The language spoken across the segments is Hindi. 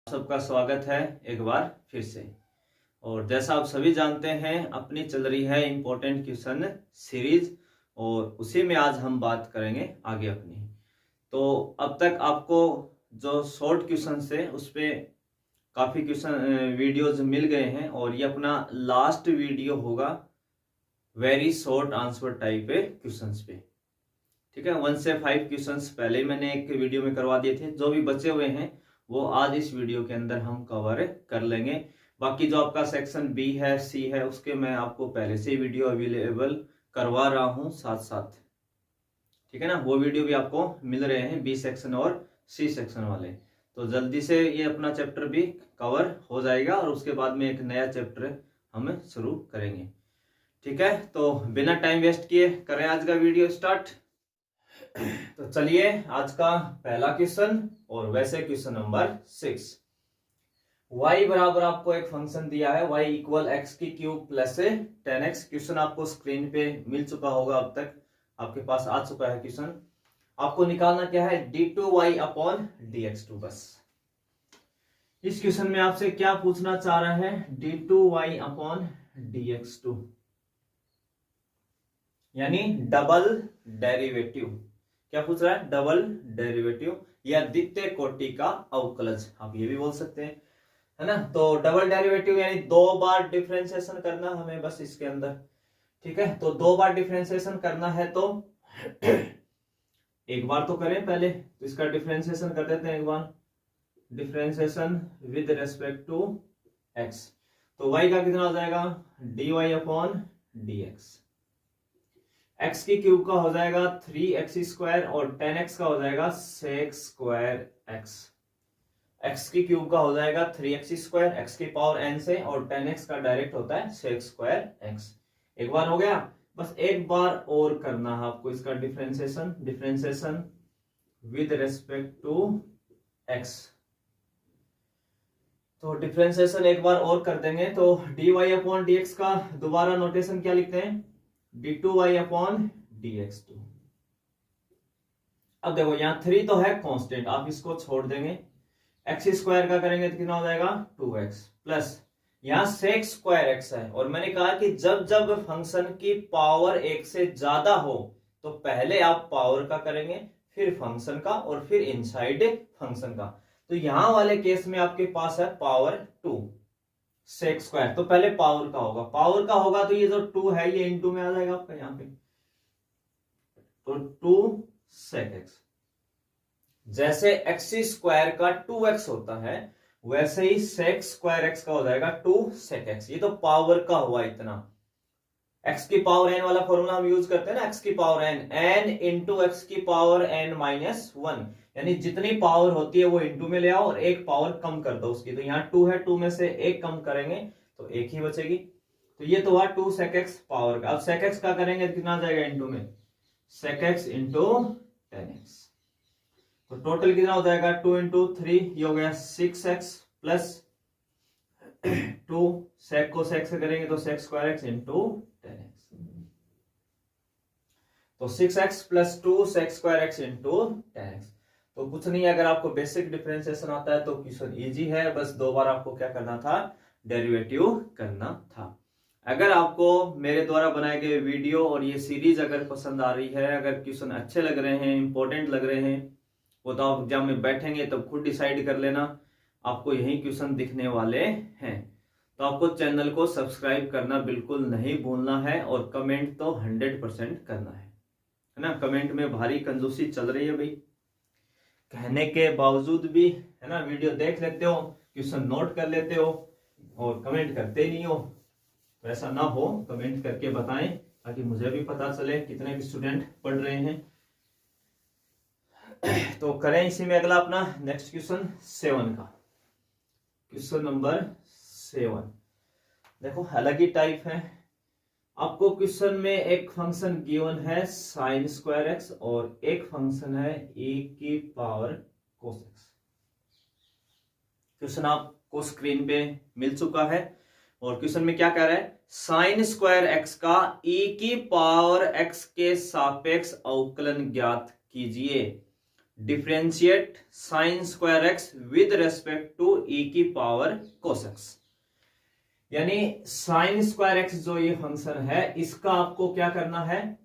सबका स्वागत है एक बार फिर से। और जैसा आप सभी जानते हैं अपनी चल रही है इम्पोर्टेंट क्वेश्चन सीरीज और उसी में आज हम बात करेंगे आगे अपनी। तो अब तक आपको जो शॉर्ट क्वेश्चन थे उस पे काफ़ी क्वेश्चन वीडियोज मिल गए हैं और ये अपना लास्ट वीडियो होगा very short answer type questions पे। ठीक है, 1 से 5 क्वेश्चंस पहले मैंने एक वीडियो में करवा दिए थे। जो भी बचे हुए हैं वो आज इस वीडियो के अंदर हम कवर कर लेंगे। बाकी जो आपका सेक्शन बी है, सी है, उसके मैं आपको पहले से वीडियो अवेलेबल करवा रहा हूं साथ साथ। ठीक है ना, वो वीडियो भी आपको मिल रहे हैं बी सेक्शन और सी सेक्शन वाले। तो जल्दी से ये अपना चैप्टर भी कवर हो जाएगा और उसके बाद में एक नया चैप्टर हम शुरू करेंगे। ठीक है, तो बिना टाइम वेस्ट किए करें आज का वीडियो स्टार्ट। तो चलिए आज का पहला क्वेश्चन और वैसे क्वेश्चन नंबर 6। y बराबर आपको एक फंक्शन दिया है y इक्वल एक्स की क्यूब प्लस 10x। क्वेश्चन आपको स्क्रीन पे मिल चुका होगा, अब तक आपके पास आ चुका है क्वेश्चन। आपको निकालना क्या है, d2y अपॉन dx2। बस इस क्वेश्चन में आपसे क्या पूछना चाह रहा है, d2y अपॉन dx2 यानी डबल डेरिवेटिव। क्या पूछ रहा है, डबल डेरिवेटिव या द्वितीय कोटि का अवकलज, आप ये भी बोल सकते हैं, है ना। तो डबल डेरिवेटिव यानी 2 बार डिफरेंशिएशन करना हमें बस इसके अंदर। ठीक है, तो 2 बार डिफरेंशिएशन करना है तो एक बार तो करें पहले, तो इसका डिफरेंशिएशन कर देते हैं एक बार। Differentiation with respect to x, तो y का कितना हो जाएगा, dy अपॉन dx। x की क्यूब का हो जाएगा 3x² और 10x का हो जाएगा sec²x। x की क्यूब का हो जाएगा 3x², x की पावर n से, और 10x का डायरेक्ट होता है sec²x। एक बार हो गया, बस एक बार और करना है आपको इसका differentiation with respect to x। तो डिफरेंशिएशन एक बार और कर देंगे, तो dy अपॉन dx का दोबारा नोटेशन क्या लिखते हैं, d2y अपॉन dx2। अब देखो यहाँ 3 तो है कांस्टेंट, आप इसको छोड़ देंगे। x² का करेंगे तो कितना हो जाएगा 2x प्लस यहाँ sec²x है। और मैंने कहा कि जब जब फंक्शन की पावर 1 से ज्यादा हो तो पहले आप पावर का करेंगे, फिर फंक्शन का, और फिर इनसाइड फंक्शन का। तो यहां वाले केस में आपके पास है पावर 2 sec², तो पहले पावर का होगा। पावर का होगा तो ये जो 2 है ये इनटू में आ जाएगा आपका यहाँ पे, तो 2 sec x। जैसे x² का 2x होता है वैसे ही sec²x का हो जाएगा 2 sec x। ये तो पावर का हुआ इतना। x की पावर n वाला फॉर्मूला हम यूज करते हैं ना, x की पावर n इंटू x की पावर n-1, यानी जितनी पावर होती है वो इंटू में ले आओ और एक पावर कम कर दो उसकी। तो यहाँ 2 है, 2 में से एक कम करेंगे तो एक ही बचेगी। तो ये तो हुआ 2 sec x पावर का। अब sec x का करेंगे तो कितना जाएगा इंटू में, sec x इंटू 10x। तो टोटल कितना हो जाएगा 2 इंटू 3, ये हो गया 6x प्लस 2 sec को sec से करेंगे तो sec²x इंटू 10x। तो 6x plus 2 sec²x into 10x। तो कुछ नहीं, अगर आपको बेसिक डिफरेंशिएशन आता है तो क्वेश्चन इजी है, बस 2 बार आपको क्या करना था, डेरिवेटिव करना था। अगर आपको मेरे द्वारा बनाए गए वीडियो और ये सीरीज अगर पसंद आ रही है, अगर क्वेश्चन अच्छे लग रहे हैं, इंपॉर्टेंट लग रहे हैं, वो तो आप एग्जाम में बैठेंगे तब खुद डिसाइड कर लेना, आपको यही क्वेश्चन दिखने वाले हैं। तो आपको चैनल को सब्सक्राइब करना बिल्कुल नहीं भूलना है और कमेंट तो 100% करना है ना। कमेंट में भारी कंजूसी चल रही है भाई, कहने के बावजूद भी, है ना, वीडियो देख लेते हो, क्वेश्चन नोट कर लेते हो और कमेंट करते ही नहीं हो। तो ऐसा ना हो, कमेंट करके बताएं ताकि मुझे भी पता चले कितने भी स्टूडेंट पढ़ रहे हैं। तो करें इसी में अगला अपना नेक्स्ट क्वेश्चन 7 का। क्वेश्चन नंबर 7 देखो अलग ही टाइप है। आपको क्वेश्चन में एक फंक्शन गिवन है sin²x और एक फंक्शन है e की पावर cos x। क्वेश्चन आपको स्क्रीन पे मिल चुका है और क्वेश्चन में क्या कह रहा है, sin² का e की पावर x के सापेक्ष अवकलन ज्ञात कीजिए differentiate sine square x with respect to e की पावर कोस एक्स। यानी साइन स्क्वायर एक्स जो ये फंक्शन है इसका आपको क्या करना है,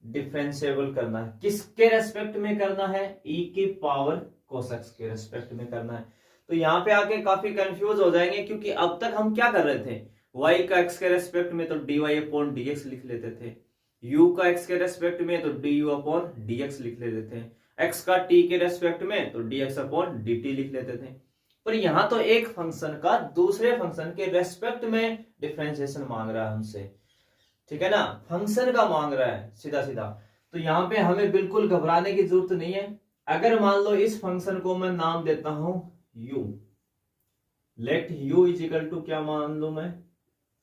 डिफरेंशिएबल करना है। किसके रेस्पेक्ट में करना है, ई की पावर कोस एक्स के रेस्पेक्ट में करना है। तो यहां पे आके काफी कंफ्यूज हो जाएंगे, क्योंकि अब तक हम क्या कर रहे थे, y का x के रेस्पेक्ट में तो dy अपॉन dx लिख लेते थे, u का x के रेस्पेक्ट में तो du अपॉन dx लिख लेते थे, x का t के रेस्पेक्ट में तो dx अपॉन dt लिख लेते थे। पर यहां तो एक फंक्शन का दूसरे फंक्शन के रेस्पेक्ट में डिफरेंशिएशन मांग रहा है हमसे, ठीक है ना, फंक्शन का मांग रहा है सीधा सीधा। तो यहां पे हमें बिल्कुल घबराने की जरूरत नहीं है। अगर मान लो इस फंक्शन को मैं नाम देता हूं u, let u is equal to क्या मान लो मैं,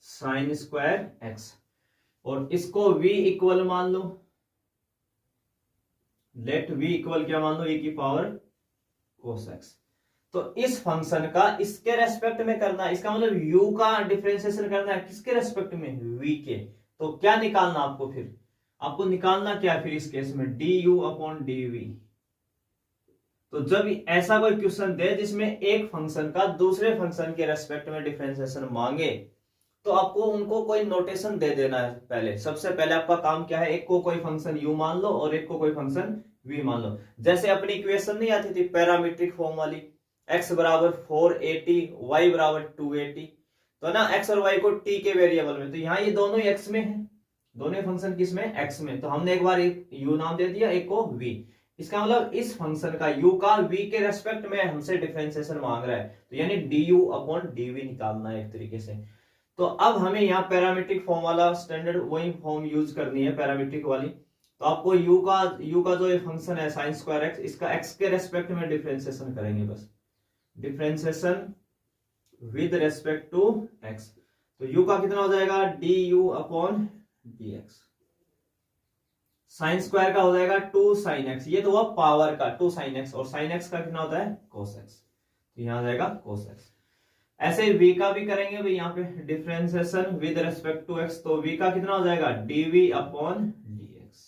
साइन स्क्वायर एक्स, और इसको v इक्वल मान लो, लेट v इक्वल क्या मान लो, e की पावर कोस एक्स। तो इस फंक्शन का इसके रेस्पेक्ट में करना है, इसका मतलब u का डिफरेंशिएशन करना है किसके रेस्पेक्ट में, v के। तो क्या निकालना आपको, फिर आपको निकालना क्या फिर इस केस में, du अपॉन dv। तो जब ऐसा कोई क्वेश्चन दे जिसमें एक फंक्शन का दूसरे फंक्शन के रेस्पेक्ट में डिफरेंशिएशन मांगे, तो आपको उनको कोई नोटेशन दे देना है। पहले सबसे पहले आपका काम क्या है, एक को कोई फंक्शन u मान लो और एक को कोई फंक्शन v मान लो। जैसे अपनी इक्वेशन नहीं आती थी पैरामीट्रिक फॉर्म वाली, x बराबर 480 y बराबर 280, तो ना x और y को t के वेरिएबल में, तो यहाँ ये दोनों ही x में है, दोनों फंक्शन किस में, x में। तो हमने एक बार एक u नाम दे दिया, एक को v। इसका मतलब इस फंक्शन का u का v के रेस्पेक्ट में हमसे डिफरेंशिएशन मांग रहा है, तो यानी du अपॉन dv निकालना है एक तरीके से। तो अब हमें यहाँ पैरामीट्रिक फॉर्म वाला स्टैंडर्ड वही फॉर्म यूज करनी है, पैरामीट्रिक वाली। तो आपको u का जो ये फंक्शन है साइन स्क्वायर एक्स, इसका x के रेस्पेक्ट में डिफरेंशिएशन करेंगे बस, differentiation with respect to x। तो u का कितना हो जाएगा, du upon dx। Sine square का हो जाएगा 2 साइन एक्स, ये तो हुआ पावर का 2 साइन एक्स, और साइन एक्स का कितना होता है, कोस एक्स, तो यहां आ जाएगा कोस एक्स। ऐसे v का भी करेंगे भाई, यहाँ पे differentiation with respect to x, तो v का कितना हो जाएगा, dv अपॉन dx।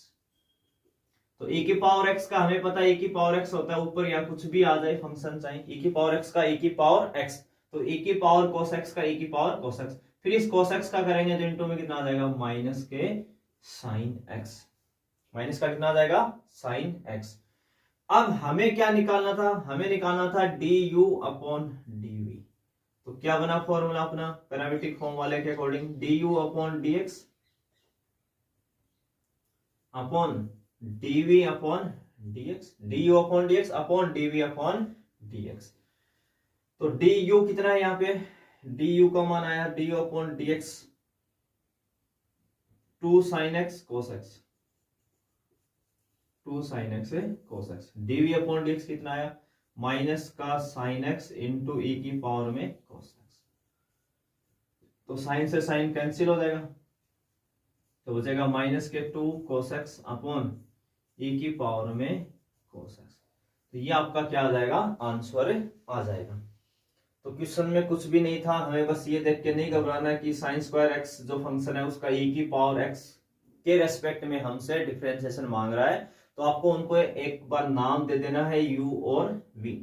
तो e की पावर x का हमें पता है, e की पावर x होता है ऊपर या कुछ भी आ जाए फंक्शन चाहे, e की पावर x का e की पावर x, तो e की पावर cos x का e की पावर cos x। फिर इस cos x का करेंगे तो इनटू में कितना आ जाएगा, माइनस के साइन x, माइनस का कितना आ जाएगा, साइन x। अब हमें क्या निकालना था, हमें निकालना था du अपॉन dv। तो क्या बना फॉर्मूला अपना पैरामीट्रिक फॉर्म वाले के according, du upon dx upon dv upon dx, du upon dx upon dv upon dx। तो du कितना है यहाँ पे, du का मान आया du upon dx 2 sin x cos x, 2 sin x cos x। dv upon dx कितना आया, माइनस का साइन एक्स इंटू ई की पावर में cos x। तो साइन से साइन कैंसिल हो जाएगा, तो बचेगा माइनस के 2 cos x अपॉन ई की पावर में cos x। तो ये आपका क्या आ जाएगा, आंसर आ जाएगा। तो क्वेश्चन में कुछ भी नहीं था, हमें बस ये देख के नहीं घबराना कि साइन स्क्वायर एक्स जो फंक्शन है उसका ई की पावर एक्स के रेस्पेक्ट में हमसे डिफरेंशिएशन मांग रहा है। तो आपको उनको एक बार नाम दे देना है u और v।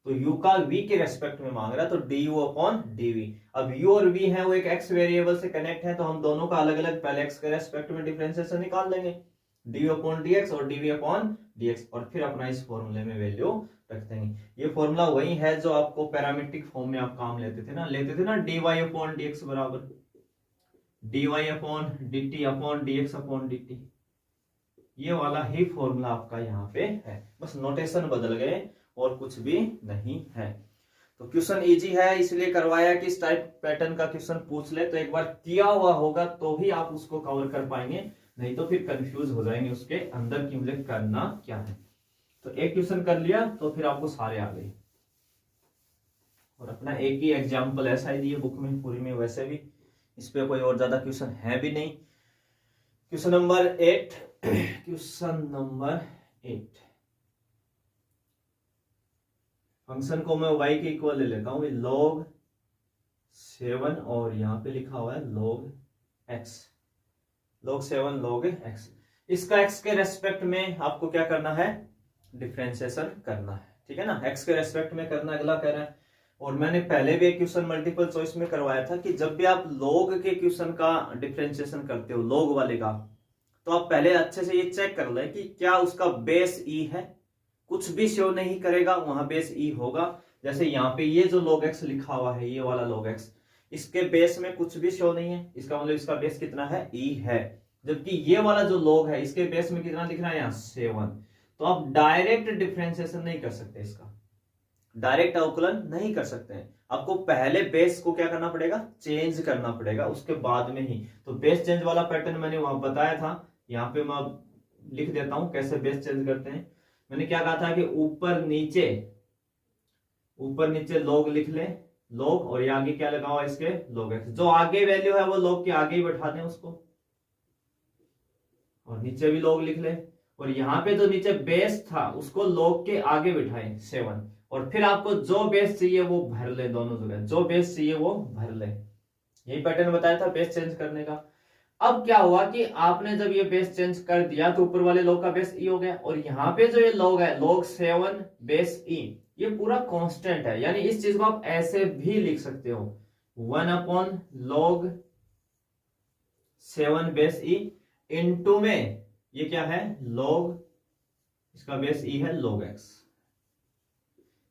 तो u का v के रेस्पेक्ट में मांग रहा है, तो du अपॉन dv। अब u और v है वो एक x वेरिएबल से कनेक्ट है, तो हम दोनों का अलग अलग पहले x के रेस्पेक्ट में डिफरेंशिएशन निकाल लेंगे, du अपॉन dx और dv अपॉन dx, और फिर अपना इस फॉर्मूले में वैल्यू रख देंगे। ये फॉर्मूला वही है जो आपको पैरामीट्रिक फॉर्म में आप काम लेते थे ना, dy अपॉन dx बराबर dy upon dt upon dx upon dt। ये वाला ही फॉर्मूला आपका यहाँ पे है, बस नोटेशन बदल गए और कुछ भी नहीं है। तो क्वेश्चन इजी है इसलिए करवाया कि इस टाइप पैटर्न का क्वेश्चन पूछ ले, तो एक बार किया हुआ होगा तो ही आप उसको कवर कर पाएंगे, नहीं तो फिर कंफ्यूज हो जाएंगे उसके अंदर कि मुझे करना क्या है। तो एक क्वेश्चन कर लिया तो फिर आपको सारे आ गए, और अपना एक ही एग्जाम्पल ऐसा ही दिए बुक में पूरी में, वैसे भी इस पे कोई और ज्यादा क्वेश्चन है भी नहीं। Question number 8, question number 8, function को मैं y के इक्वल ले लेता हूं, log 7, और यहां पे लिखा हुआ है log x, log 7 log x। इसका x के रेस्पेक्ट में आपको क्या करना है, डिफरेंशिएशन करना है, ठीक है ना, एक्स के रेस्पेक्ट में करना अगला कह रहा है। और मैंने पहले भी एक क्वेश्चन मल्टीपल चॉइस में करवाया था कि जब भी आप लॉग के क्वेश्चन का डिफरेंशिएशन करते हो, लॉग वाले का, तो आप पहले अच्छे से ये चेक कर लें कि क्या उसका बेस ई है, कुछ भी शो नहीं करेगा वहां बेस ई होगा। जैसे यहाँ पे ये जो log x लिखा हुआ है, ये वाला log x, इसके बेस में कुछ भी शो नहीं है, इसका मतलब इसका बेस कितना है, e है। जबकि ये वाला जो log है इसके बेस में कितना दिख रहा है यहाँ 7। तो आप डायरेक्ट डिफरेंशिएशन नहीं कर सकते, इसका डायरेक्ट अवकलन नहीं कर सकते हैं, आपको पहले बेस को क्या करना पड़ेगा, चेंज करना पड़ेगा, उसके बाद में ही। तो बेस चेंज वाला पैटर्न मैंने वहां बताया था, यहाँ पे मैं लिख देता हूं कैसे बेस चेंज करते हैं। मैंने क्या कहा था कि ऊपर नीचे log लिख ले, log, और ये आगे क्या लगा हुआ इसके log x, जो आगे वैल्यू है वो log के आगे ही बैठा दें उसको, और नीचे भी log लिख ले, और यहाँ पे जो नीचे बेस था उसको log के आगे बिठाएं 7, और फिर आपको जो बेस चाहिए वो भर ले, दोनों जगह जो बेस चाहिए वो भर ले। यही पैटर्न बताया था बेस चेंज करने का। अब क्या हुआ कि आपने जब ये बेस चेंज कर दिया तो ऊपर वाले log का बेस e हो गया, और यहाँ पे जो ये log है log 7 बेस e, ये पूरा कांस्टेंट है, यानी इस चीज को आप ऐसे भी लिख सकते हो 1/log 7 बेस e इनटू में ये क्या है log, इसका बेस e है log x।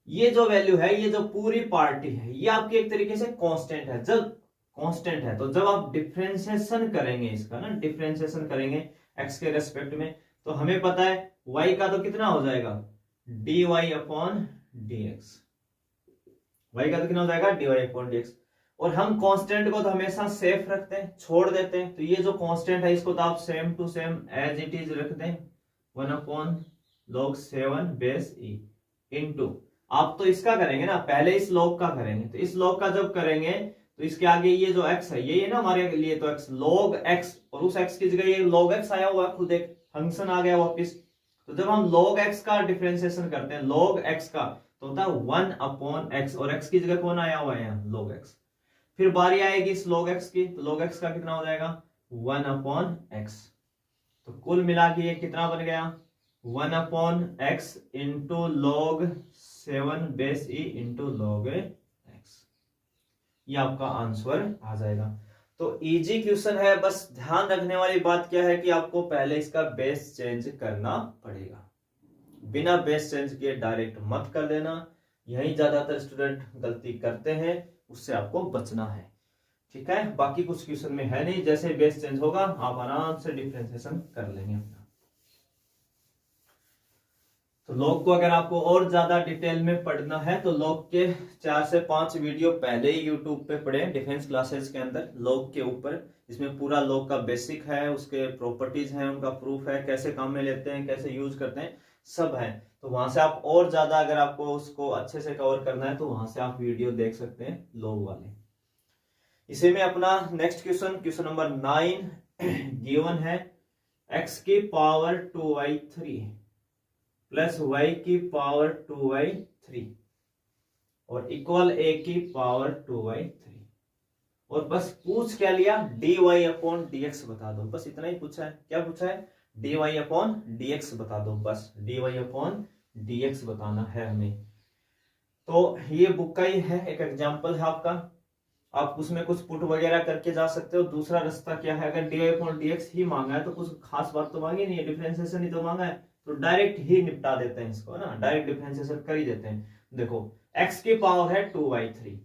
ये जो वैल्यू है, ये जो पूरी पार्टी है, ये आपकी एक तरीके से कांस्टेंट है। जब कांस्टेंट है तो जब आप डिफरेंशिएशन करेंगे इसका ना, डिफरेंशिएशन करेंगे x के रेस्पेक्ट में, तो हमें पता है y का तो कितना हो जाएगा dy अपॉन dx, y का तो कितना हो जाएगा dy अपॉन dx। और हम कांस्टेंट को तो हमेशा सेफ रखते हैं, छोड़ देते हैं, तो ये जो कांस्टेंट है इसको तो आप same to same as it is रख दें 1/log 7 बेस e इनटू, आप तो इसका करेंगे ना, पहले इस log का करेंगे, तो इस log का जब करेंगे तो इसके आगे ये जो x है, ये ना हमारे लिए तो x log x, और उस x की जगह ये log x आया हुआ है, खुद एक फंक्शन आ गया वापिस। तो जब हम log x का डिफरेंशिएशन करते हैं, log x का, तो होता है 1/x, और x की जगह कौन आया हुआ है यहाँ log x। फिर बारी आएगी इस log x की, तो log x का कितना हो जाएगा 1/x। तो कुल मिला के ये कितना बन गया 1/x into log 7 base e into log x। ये आपका आंसर आ जाएगा। तो इजी क्वेश्चन है, बस ध्यान रखने वाली बात क्या है कि आपको पहले इसका बेस चेंज करना पड़ेगा, बिना बेस चेंज किए डायरेक्ट मत कर देना, यही ज्यादातर स्टूडेंट गलती करते हैं, उससे आपको बचना है, ठीक है। बाकी कुछ क्वेश्चन में है नहीं, जैसे बेस चेंज होगा आप आराम से डिफरेंशिएशन कर लेंगे अपना। तो log को अगर आपको और ज्यादा डिटेल में पढ़ना है तो log के 4 से 5 वीडियो पहले ही YouTube पे पढ़े, डिफेंस क्लासेस के अंदर log के ऊपर, इसमें पूरा log का बेसिक है, उसके प्रॉपर्टीज हैं, उनका प्रूफ है, कैसे काम में लेते हैं, कैसे यूज करते हैं, सब है। तो वहां से आप और ज्यादा अगर आपको उसको अच्छे से कवर करना है तो वहां से आप वीडियो देख सकते हैं log वाले। इसी में अपना नेक्स्ट क्वेश्चन नंबर 9 गिवन है x की पावर 2y3 प्लस y की पावर 2y3 और इक्वल a की पावर 2y3, और बस पूछ क्या लिया dy अपॉन dx बता दो, बस इतना ही पूछा है। क्या पूछा है dy अपॉन dx बता दो, बस dy अपॉन dx बताना है हमें। तो ये बुक का ही है, एक एग्जाम्पल है आपका, आप उसमें कुछ पुट वगैरह करके जा सकते हो। दूसरा रास्ता क्या है, अगर dy अपॉन dx ही मांगा है तो कुछ खास बात तो मांगी नहीं है, डिफरेंशिएशन ही तो मांगा है, तो डायरेक्ट ही निपटा देते हैं इसको ना, डायरेक्ट डिफरेंशिएशन कर ही देते हैं। देखो x की पावर है 2y3,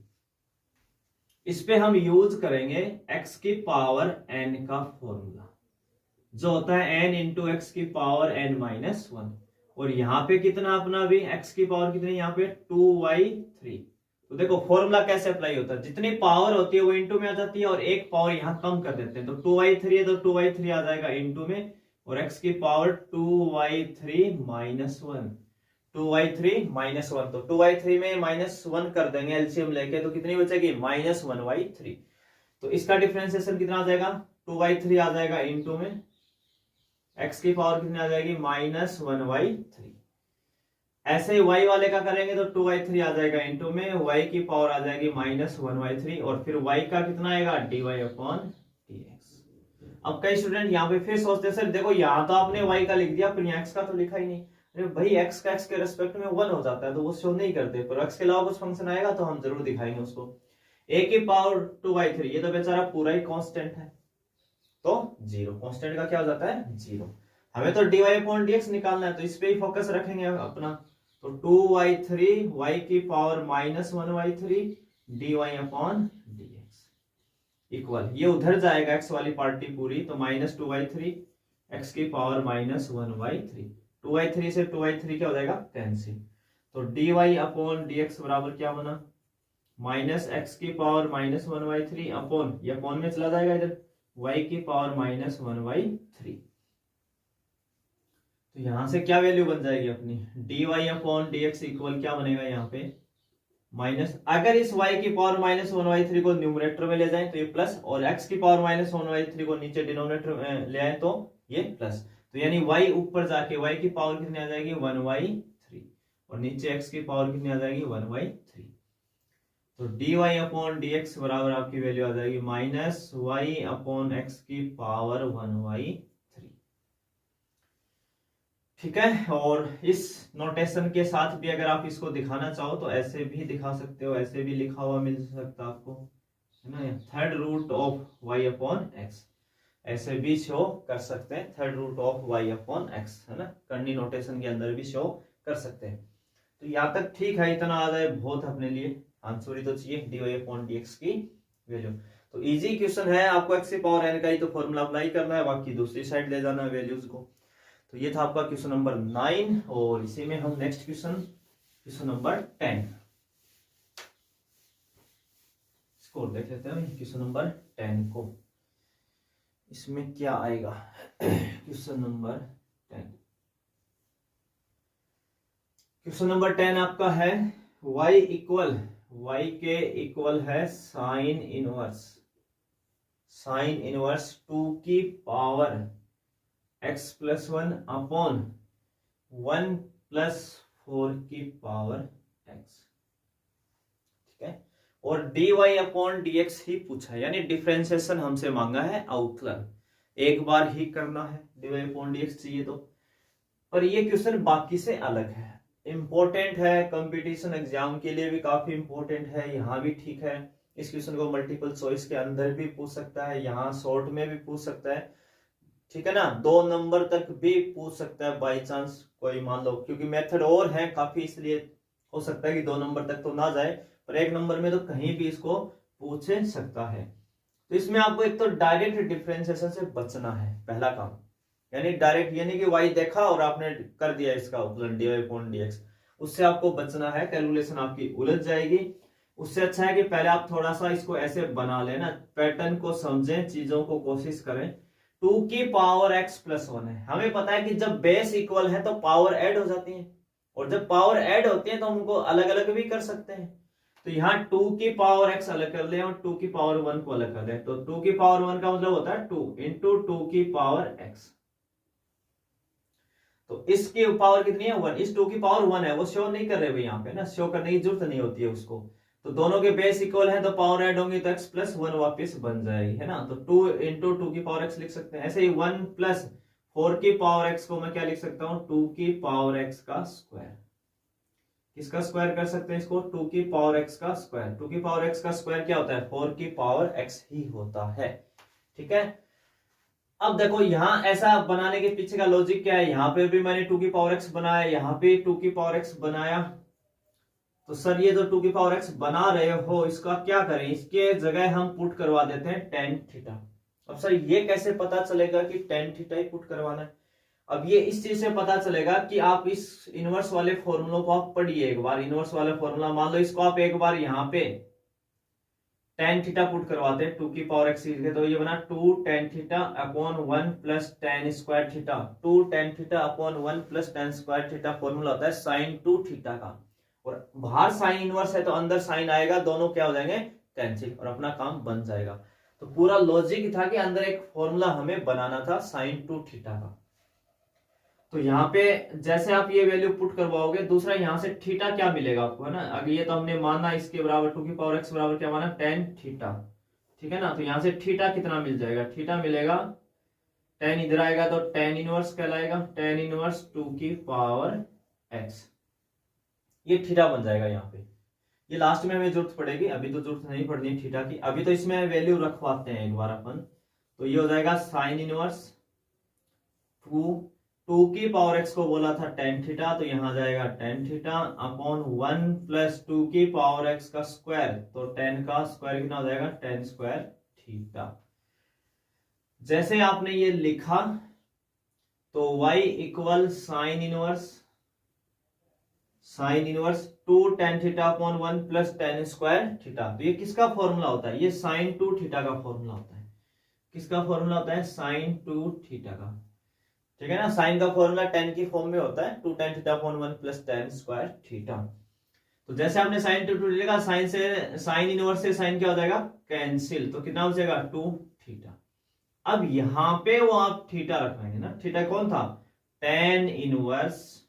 इस पे हम यूज करेंगे x की पावर n का फॉर्मूला, जो होता है n इंटू एक्स की पावर n-1, और यहाँ पे कितना अपना भी x की पावर कितनी, यहाँ पे 2y3। तो देखो फॉर्मूला कैसे अप्लाई होता है, जितनी पावर होती है वो इंटू में आ जाती है, और एक पावर यहाँ कम कर देते हैं, तो 2y3 है तो 2y3 आ जाएगा इंटू में, और x की पावर 2y3-1, 2y3-1, तो 2y3 में -1 कर देंगे एलसीएम लेके, तो कितनी बचेगी -1y3। तो इसका डिफरेंशिएशन कितना आ जाएगा 2y3 आ जाएगा इंटू में x की पावर कितनी आ जाएगी -1y3। ऐसे ही y वाले का करेंगे तो 2y3 आ जाएगा इंटू में y की पावर आ जाएगी -1y3, और फिर y का कितना आएगा dy अपॉन dx। अब कई स्टूडेंट यहाँ पे फिर सोचते हैं सर देखो यहाँ तो आपने y का लिख दिया पर यहाँ x का तो लिखा ही नहीं। अरे भाई एक्स का एक्स के रेस्पेक्ट में 1 हो जाता है तो वो शो नहीं करते, पर एक्स के अलावा कुछ फंक्शन आएगा तो हम जरूर दिखाएंगे उसको। ए की पावर 2/3, ये तो बेचारा पूरा ही कांस्टेंट है, तो 0, कांस्टेंट का क्या हो जाता है 0। हमें तो dy/dx निकालना है तो इस पे ही फोकस रखेंगे अपना। तो 2/3 y की पावर -1/3 dy/dx इक्वल, ये उधर जाएगा x वाली पार्टी पूरी, तो -2/3 x की पावर -1/3, 2/3 से 2/3 क्या हो जाएगा कैंसिल। तो dy/dx बराबर क्या बना, -x की पावर -1/3 अपॉन, ये अपॉन में चला जाएगा इधर, y की पावर -1/3। तो यहां से क्या वैल्यू बन जाएगी अपनी, dy/dx इक्वल क्या बनेगा यहाँ पे माइनस, अगर इस y की पावर -1/3 को न्यूमरेटर में ले जाएं तो ये प्लस, और x की पावर -1/3 को नीचे डिनोमिनेटर में ले आए तो ये प्लस। तो यानी y ऊपर जाके y की पावर कितनी आ जाएगी 1/3, और नीचे x की पावर कितनी आ जाएगी 1/3। तो dy/dx बराबर आपकी वैल्यू आ जाएगी -y/x की पावर 1/3। ठीक है, और इस नोटेशन के साथ भी अगर आप इसको दिखाना चाहो तो ऐसे भी दिखा सकते हो, ऐसे भी लिखा हुआ मिल सकता है आपको, है ना, थर्ड रूट ऑफ y/x, ऐसे भी शो कर सकते हैं, थर्ड रूट ऑफ y/x, है ना, करनी नोटेशन के अंदर भी शो कर सकते हैं। तो यहाँ तक ठीक है, इतना आ जाए बहुत अपने लिए, आंसर ही तो चाहिए dy/dx की वैल्यू। तो इजी क्वेश्चन है, आपको x की पावर n का ही तो फॉर्मूला अप्लाई करना है, बाकी दूसरी साइड ले जाना है वैल्यूज को। तो ये था आपका क्वेश्चन नंबर 9, और इसी में हम नेक्स्ट क्वेश्चन नंबर 10 इसको देख लेते हैं। क्वेश्चन नंबर 10 को, इसमें क्या आएगा क्वेश्चन नंबर 10, क्वेश्चन नंबर 10 आपका है y के इक्वल है साइन इनवर्स 2 की पावर x + 1 अपॉन 1 + 4 की पावर x, ठीक है, और dy/dx ही पूछा है, यानी डिफरेंशिएशन हमसे मांगा है, अवकलन एक बार ही करना है, dy/dx चाहिए तो। पर ये क्वेश्चन बाकी से अलग है, इंपॉर्टेंट है, कंपटीशन एग्जाम के लिए भी काफी इंपॉर्टेंट है, यहाँ भी ठीक है। इस क्वेश्चन को मल्टीपल चॉइस के अंदर भी पूछ सकता है, यहाँ शॉर्ट में भी पूछ सकता है, ठीक है ना, 2 नंबर तक भी पूछ सकता है बाई चांस कोई, मान लो क्योंकि मेथड और है काफी, इसलिए हो सकता है कि 2 नंबर तक तो ना जाए, पर 1 नंबर में तो कहीं भी इसको पूछ सकता है। तो इसमें आपको एक तो डायरेक्ट डिफरेंशिएशन से बचना है, पहला काम, यानी डायरेक्ट, यानी कि y देखा और आपने कर दिया इसका अवकलन dy/dx, उससे आपको बचना है, कैलकुलेशन आपकी उलझ जाएगी। उससे अच्छा है कि पहले आप थोड़ा सा इसको ऐसे बना लेना, पैटर्न को समझें, चीजों को कोशिश करें। 2 की पावर x + 1 है, हमें पता है कि जब बेस इक्वल है तो पावर ऐड हो जाती है, और जब पावर ऐड होती है तो हम उनको अलग अलग भी कर सकते हैं। तो यहाँ 2 की पावर x अलग कर ले और 2 की पावर 1 को अलग कर ले, तो 2 की पावर 1 का मतलब होता है 2 × 2 की पावर x, तो इसकी पावर कितनी है 1, इस 2 की पावर 1 है, वो शो नहीं कर रहे भाई यहाँ पे ना, शो करने की जरूरत नहीं होती है उसको। तो दोनों के बेस इक्वल है तो पावर ऐड होंगी तो x + 1 वापस बन जाएगी, है ना, तो 2 × 2 की पावर x लिख सकते हैं। ऐसे ही 1 + 4 की पावर x को मैं क्या लिख सकता हूँ 2 की पावर x का स्क्वायर, किसका स्क्वायर कर सकते हैं इसको 2 की पावर x का स्क्वायर, 2 की पावर x का स्क्वायर क्या होता है 4 की पावर x ही होता है, ठीक है। अब देखो यहाँ ऐसा बनाने के पीछे का लॉजिक क्या है, यहाँ पे भी मैंने 2 की पावर x बनाया, यहाँ पे 2 की पावर x बनाया, तो सर ये जो 2 की पावर x बना रहे हो इसका क्या करें, इसके जगह हम पुट करवा देते हैं tan थीटा। अब सर ये कैसे पता चलेगा कि tan थीटा ही पुट करवाना है, अब ये इस चीज से पता चलेगा कि आप इस इनवर्स वाले फॉर्मूलों को आप पढ़िए एक बार, इनवर्स वाला फॉर्मूला मान लो इसको आप एक बार यहाँ पे tan थीटा पुट करवाते हैं 2 की पावर x लिखे, तो ये बना 2 tan theta upon 1 + tan square theta, 2 tan theta upon 1 + tan square theta, formula होता है sin 2 थीटा का, और बाहर साइन इनवर्स है तो अंदर साइन आएगा, दोनों क्या हो जाएंगे कैंसिल, और अपना काम बन जाएगा। तो पूरा लॉजिक था कि अंदर एक फॉर्मूला हमें बनाना था sin 2 थीटा का। तो यहाँ पे जैसे आप ये वैल्यू पुट करवाओगे, दूसरा यहाँ से थीटा क्या मिलेगा आपको, है ना, अगर ये तो हमने माना इसके बराबर 2 की पावर x बराबर क्या माना tan थीटा, ठीक है ना, तो यहाँ से थीटा कितना मिल जाएगा, थीटा मिलेगा टेन इधर आएगा तो टेन इनवर्स कहलाएगा, टेन इनवर्स 2 की पावर एक्स, ये थीटा बन जाएगा यहाँ पे। ये लास्ट में हमें जरूरत पड़ेगी, अभी तो जरूरत नहीं पड़नी है थीटा की, अभी तो इसमें वैल्यू रखवाते हैं एक बार अपन। तो ये हो जाएगा साइन इनवर्स 2 की पावर एक्स को बोला था टेन थीटा, तो यहां जाएगा टेन थीटा अपॉन 1 प्लस 2 की पावर एक्स का स्क्वायर, तो टेन का स्क्वायर कितना हो जाएगा, टेन स्क्वायर थीटा। जैसे आपने ये लिखा तो y equal sine inverse 2 tan theta upon 1 plus ten square theta. तो ये किसका फॉर्मूला होता है, ये साइन 2 थीटा का फॉर्मूला होता है। किसका फॉर्मूला होता है, साइन 2 थीटा का, ठीक है ना। साइन का फॉर्मूला टेन की फॉर्म में होता है, 2 tan theta upon 1 plus ten square theta. तो जैसे आपने साइन 2 लिखा, साइन से साइन इनवर्स से साइन क्या हो जाएगा, कैंसिल, तो कितना हो जाएगा 2 थीटा। अब यहां पे वो आप थीटा रखेंगे ना, थीटा कौन था, टेन इनवर्स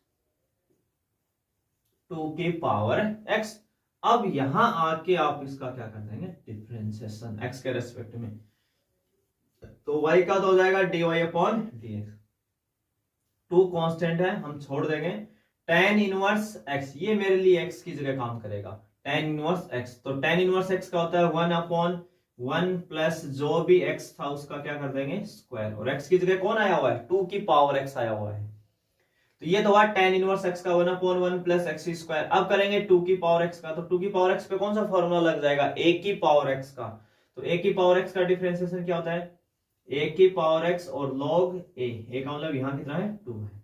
2 की पावर एक्स। अब यहां आके आप इसका क्या कर देंगे, डिफरेंशिएशन एक्स के रेस्पेक्ट में, तो y का तो हो जाएगा dy अपॉन dx, 2 कांस्टेंट है हम छोड़ देंगे, टेन इनवर्स x, ये मेरे लिए x की जगह काम करेगा, टेन इनवर्स x, तो टेन इनवर्स x का होता है 1 अपॉन 1 प्लस जो भी x था उसका क्या कर देंगे स्क्वायर, और x की जगह कौन आया हुआ है, 2 की पावर x आया हुआ है। तो ये तो हुआ टेन इनवर्स x का 1 अपॉन 1 प्लस एक्स स्क्वायर। अब करेंगे 2 की पावर x का, तो 2 की पावर x पे कौन सा फॉर्मूला लग जाएगा, a की पावर x का। तो a की पावर x का डिफरेंशिएशन क्या होता है, a की पावर x और log a का मतलब यहाँ कितना है 2 है,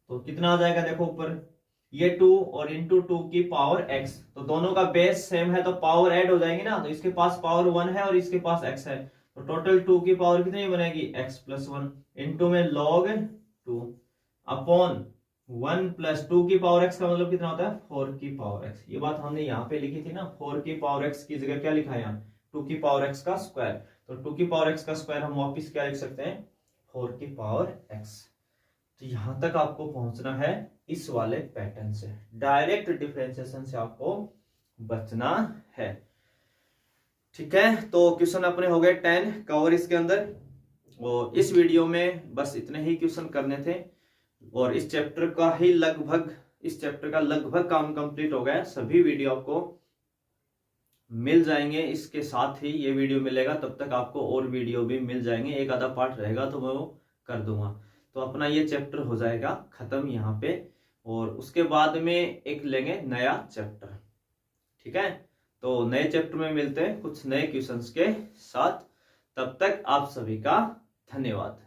तो कितना आ जाएगा देखो ऊपर, ये 2 और इंटू 2 की पावर x, तो दोनों का बेस सेम है तो पावर ऐड हो जाएंगे ना, तो इसके पास पावर 1 है और इसके पास x है, तो टोटल 2 की पावर कितनी बनेगी x प्लस 1, इंटू में log 2 अपॉन 1 प्लस 2 की पावर x का मतलब कितना होता है 4 की पावर x। ये बात हमने यहाँ पे लिखी थी ना, 4 की पावर x की जगह क्या लिखा है यहाँ 2 की पावर x का स्क्वायर, तो 2 की पावर x का स्क्वायर हम वापिस क्या लिख सकते हैं 4 की पावर x। तो यहां तक आपको पहुंचना है इस वाले पैटर्न से, डायरेक्ट डिफरेंशिएशन से आपको बचना है, ठीक है। तो क्वेश्चन अपने हो गए 10 कवर इसके अंदर, और इस वीडियो में बस इतने ही क्वेश्चन करने थे, और इस चैप्टर का लगभग काम कंप्लीट हो गया। सभी वीडियो आपको मिल जाएंगे, इसके साथ ही ये वीडियो मिलेगा, तब तक आपको और वीडियो भी मिल जाएंगे, एक आधा पार्ट रहेगा तो मैं वो कर दूंगा। तो अपना ये चैप्टर हो जाएगा खत्म यहाँ पे, और उसके बाद में एक लेंगे नया चैप्टर, ठीक है। तो नए चैप्टर में मिलते हैं कुछ नए क्वेश्चंस के साथ, तब तक आप सभी का धन्यवाद।